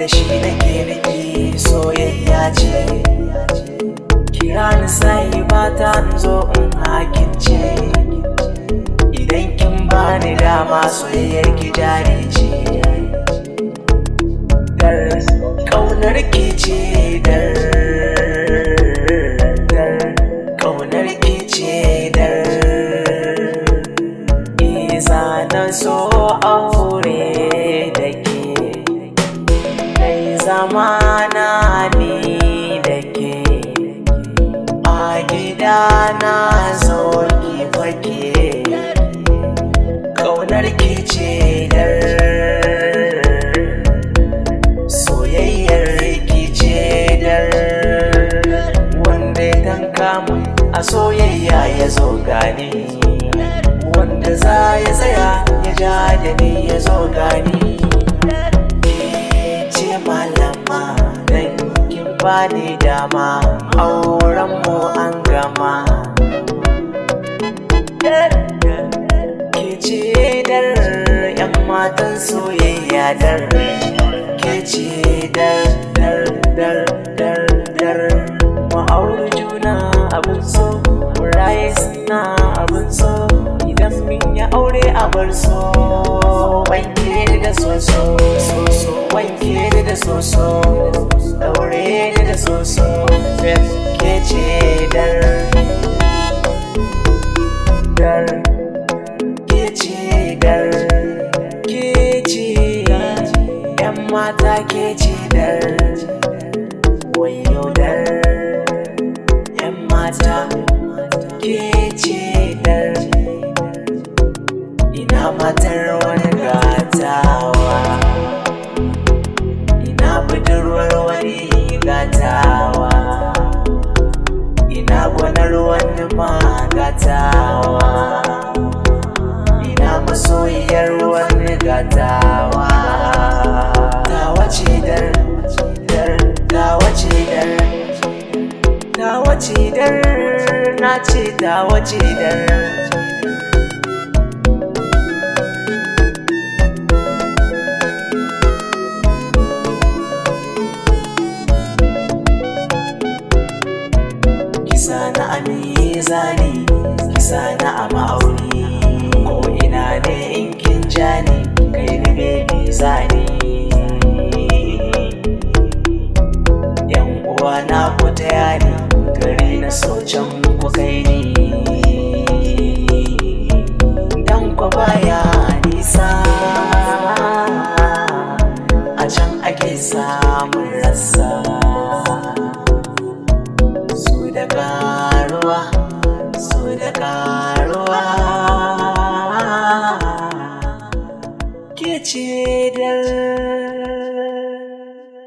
da shi nake niki soyayya ce. Kira ni sai ba ta zo in hakince. Idan kin bani dama soyayyar ki jari ce. Dar kaunar ki ce dar kaunar ki ce dar. Na so aure da ke dai zamana ni da ke a gida na zo ki fake. Kaunar ki ce dar soyayyar ki ce dar. Wanda ya tanka mun a soyayya ya zo gani, wanda za ya tsaya ya ja da ni ya zo gani. Kece malama dan kin bani dama, auren mu an gama. Kece dar yan matan soyayya dar. Kece dar mu auri juna abin so, mu raye suna abin so. Idan min ya aure a bar so, wanke da soso, wanke da soso, daure da soso. Kece dar kece dar kece yan mata kece dar. Wayo dar yan mata kece dar. Ina matar wani gatawa, ina budurwar wani gatawa, ina gwanar wani ma gatawa, ina masoyiyar wani gatawa. Tawa ce dar tawa ce dar tawa ce dar na ce tawa ce dar. Kisa na a mizani, kisa na a ma'auni, ko ina ne in kin jani, kai ni baby zani. Yan uwa na ku taya ni, gari na so can ku kai ni. Dan ku baya nisa, a can ake samun rasa.